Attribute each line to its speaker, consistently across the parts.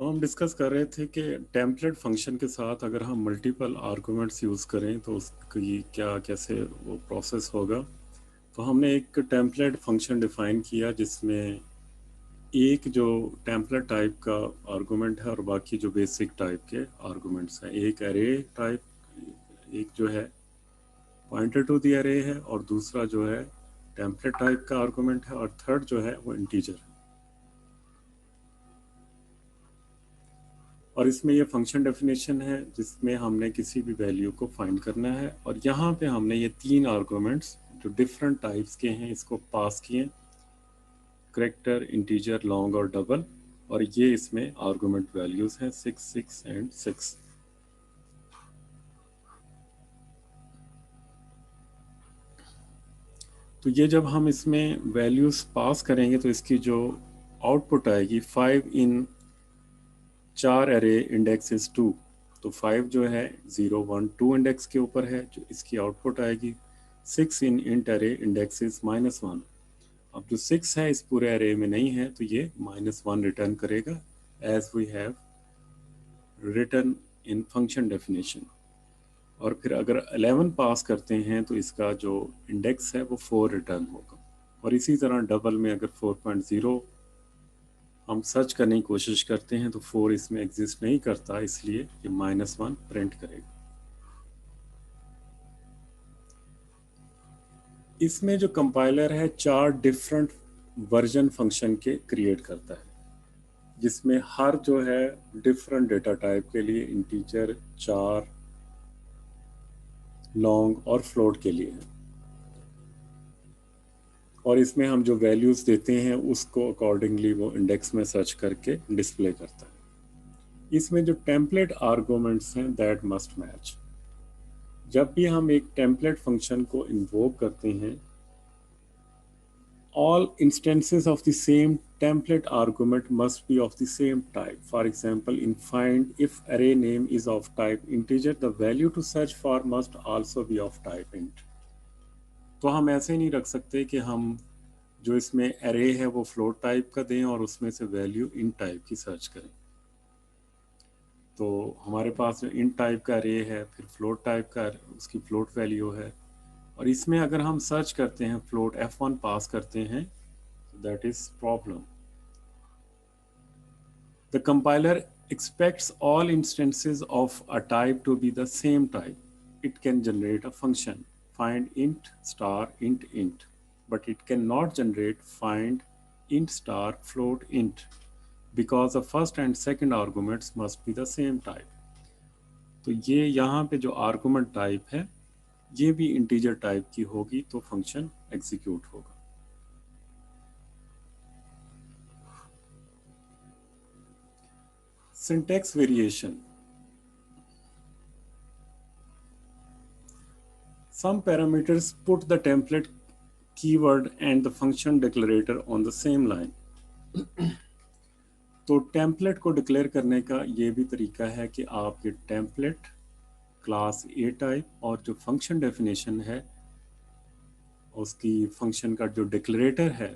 Speaker 1: तो हम डिस्कस कर रहे थे कि टेम्पलेट फंक्शन के साथ अगर हम मल्टीपल आर्गुमेंट्स यूज़ करें तो उसकी क्या कैसे वो प्रोसेस होगा। तो हमने एक टेम्पलेट फंक्शन डिफाइन किया जिसमें एक जो टेम्पलेट टाइप का आर्गुमेंट है और बाकी जो बेसिक टाइप के आर्गुमेंट्स हैं। एक एरे टाइप, एक जो है पॉइंटर टू द एरे है और दूसरा जो है टेम्पलेट टाइप का आर्गुमेंट है और थर्ड जो है वो इंटीजर है। और इसमें ये फंक्शन डेफिनेशन है जिसमें हमने किसी भी वैल्यू को फाइंड करना है और यहाँ पे हमने ये तीन आर्गुमेंट्स जो डिफरेंट टाइप्स के हैं इसको पास किए, करेक्टर, इंटीजर, लॉन्ग और डबल। और ये इसमें आर्गुमेंट वैल्यूज हैं 6, 6 एंड 6। तो ये जब हम इसमें वैल्यूज पास करेंगे तो इसकी जो आउटपुट आएगी 5 इन 4 एरे इंडेक्स इज 2। तो 5 जो है 0, 1, 2 इंडेक्स के ऊपर है, जो इसकी आउटपुट आएगी 6 इन इंट एरे इंडेक्स इज -1। अब जो 6 है इस पूरे एरे में नहीं है तो ये -1 रिटर्न करेगा as we have return in function definition. और फिर अगर 11 पास करते हैं तो इसका जो इंडेक्स है वो 4 रिटर्न होगा। और इसी तरह डबल में अगर 4.0 हम सर्च करने की कोशिश करते हैं तो 4 इसमें एग्जिस्ट नहीं करता, इसलिए ये -1 प्रिंट करेगा। इसमें जो कंपाइलर है 4 डिफरेंट वर्जन फंक्शन के क्रिएट करता है जिसमें हर जो है डिफरेंट डेटा टाइप के लिए इंटीजर, चार, लॉन्ग और फ्लोट के लिए है। और इसमें हम जो वैल्यूज देते हैं उसको अकॉर्डिंगली वो इंडेक्स में सर्च करके डिस्प्ले करता है। इसमें जो टेम्पलेट आर्गुमेंट्स हैं दैट मस्ट मैच। जब भी हम एक टेम्पलेट फंक्शन को इन्वोक करते हैं, all instances of the same template argument must be of the same type. For example, in find, if array name is of type integer, the value to search for must also be of type int। तो हम ऐसे नहीं रख सकते कि हम जो इसमें array है वो float टाइप का दें और उसमें से वैल्यू int टाइप की सर्च करें। तो हमारे पास जो int टाइप का array है, फिर float टाइप का उसकी float वैल्यू है, और इसमें अगर हम सर्च करते हैं float f1 पास करते हैं, that is problem। The compiler expects all instances of a type to be the same type. It can generate a function find int star int int, but it cannot generate find int star float int because the first and second arguments must be the same type। तो ये यहाँ पे जो argument type है ये भी integer type की होगी तो फंक्शन एग्जीक्यूट होगा। Syntax variation. Some parameters put the template keyword and the function declarator on the same line। तो टेम्पलेट को डिक्लेयर करने का ये भी तरीका है कि आप ये टेम्पलेट क्लास ए टाइप और जो फंक्शन डेफिनेशन है उसकी फंक्शन का जो डिक्लेरेटर है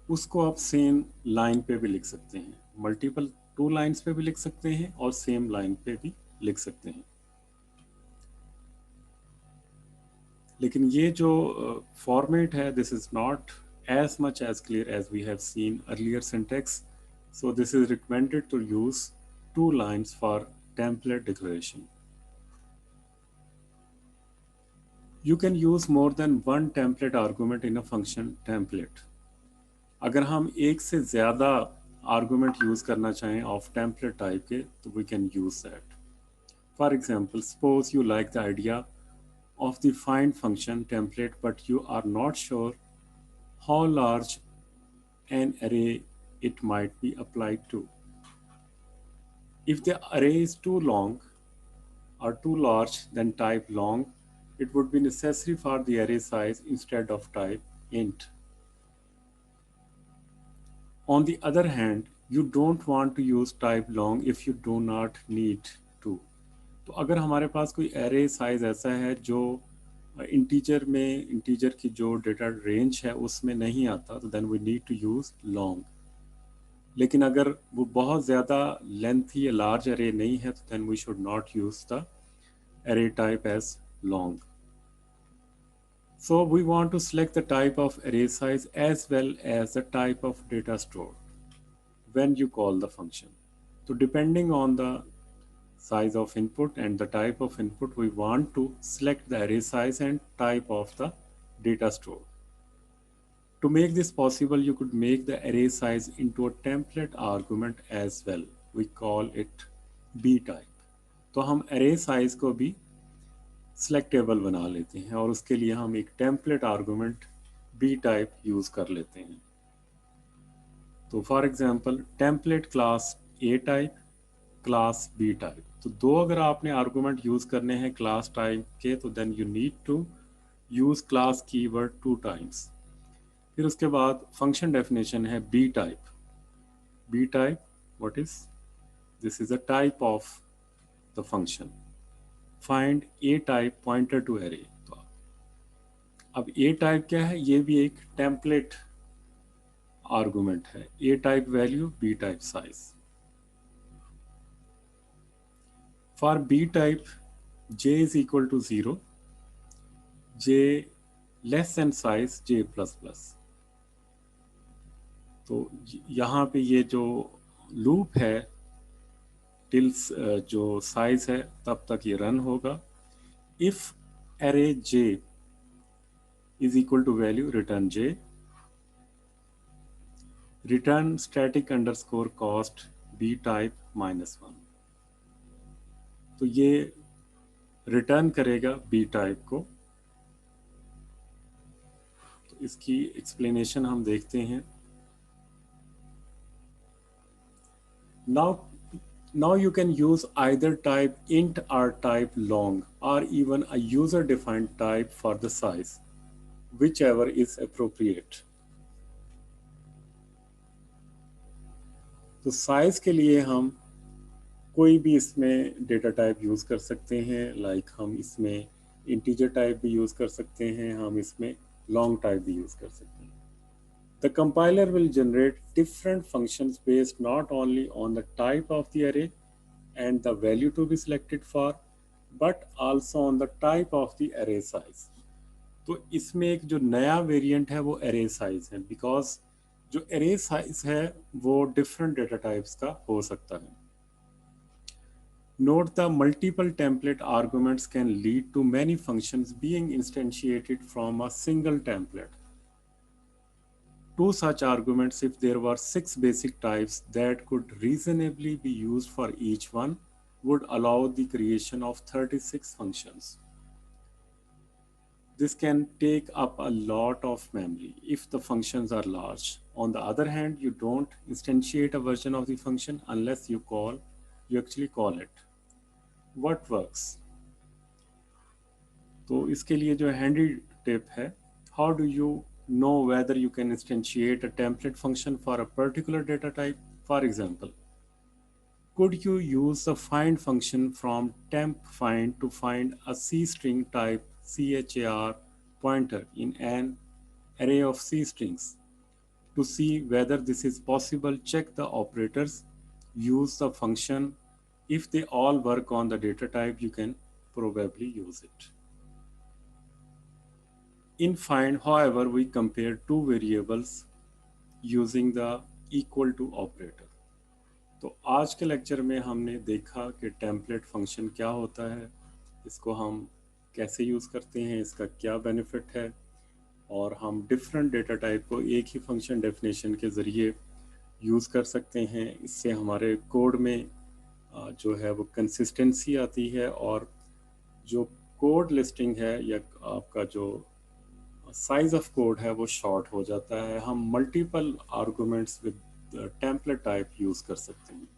Speaker 1: उसको आप सेम लाइन पे भी लिख सकते हैं, मल्टीपल 2 लाइन्स पे भी लिख सकते हैं और सेम लाइन पे भी लिख सकते हैं। लेकिन ये जो फॉर्मेट है this is not as much as clear as we have seen earlier syntax, so this is recommended to use 2 lines for template declaration। You can use more than one template argument in a function template। अगर हम एक से ज़्यादा argument use करना चाहें of template type के तो we can use that. For example, suppose you like the idea of the find function template but you are not sure how large an array it might be applied to। If the array is too long or too large then type long। It would be necessary for the array size instead of type int। On the other hand, you don't want to use type long if you do not need to। तो अगर हमारे पास कोई array size ऐसा है जो integer की जो data range है उसमें नहीं आता तो then we need to use long. लेकिन अगर वो बहुत ज़्यादा लेंथी या लार्ज अरे नहीं है तो then we should not use the array type as long. So we want to select the type of array size as well as the type of data stored when you call the function. So depending on the size of input and the type of input, we want to select the array size and type of the data stored. To make this possible, you could make the array size into a template argument as well. We call it b type. तो हम array size को भी selectable बना लेते हैं और उसके लिए हम एक template argument B type use कर लेते हैं। तो for example template class A type, class B type. तो दो अगर आपने आर्गुमेंट यूज़ करने हैं क्लास टाइप के तो then you need to use class keyword 2 times. फिर उसके बाद फंक्शन डेफिनेशन है B type. B type what is this is a type of the function. Find A type pointer to array. तो अब ए type क्या है, ये भी एक टेम्पलेट आर्गुमेंट है। A type value, b type size. For b type j is equal to 0, j less than size j plus plus. तो यहाँ पे ये जो लूप है टिल्स जो साइज है तब तक ये रन होगा। If array j is equal to value return j, return static underscore cast B type -1। तो ये रिटर्न करेगा बी टाइप को। तो इसकी एक्सप्लेनेशन हम देखते हैं। Now you can use either type int or type long or even a user defined type for the size, whichever is appropriate. तो साइज के लिए हम कोई भी इसमें डेटा टाइप यूज़ कर सकते हैं। लाइक हम इसमें इंटीजर टाइप भी यूज़ कर सकते हैं, हम इसमें लॉन्ग टाइप भी यूज़ कर सकते हैं। The compiler will generate different functions based not only on the type of the array and the value to be selected for, but also on the type of the array size. तो इसमें एक जो नया variant है वो array size है, because जो array size है वो different data types का हो सकता है। Note the multiple template arguments can lead to many functions being instantiated from a single template. Two such arguments, if there were 6 basic types that could reasonably be used for each one, would allow the creation of 36 functions. This can take up a lot of memory if the functions are large. On the other hand, you don't instantiate a version of the function unless you actually call it. What works? तो इसके लिए जो handy tip है, how do you know whether you can instantiate a template function for a particular data type? For example, could you use the find function from temp find to find a C string type char pointer in an array of C strings? To see whether this is possible, check the operators, use the function. If they all work on the data type, you can probably use it. In find, however, we compare two variables using the equal to operator. तो आज के lecture में हमने देखा कि template function क्या होता है, इसको हम कैसे यूज़ करते हैं, इसका क्या बेनिफिट है, और हम डिफरेंट डेटा टाइप को एक ही फंक्शन डेफिनेशन के ज़रिए यूज़ कर सकते हैं। इससे हमारे कोड में जो है वो कंसिस्टेंसी आती है और जो कोड लिस्टिंग है या आपका जो साइज ऑफ कोड है वो शॉर्ट हो जाता है। हम multiple arguments with template type use कर सकते हैं।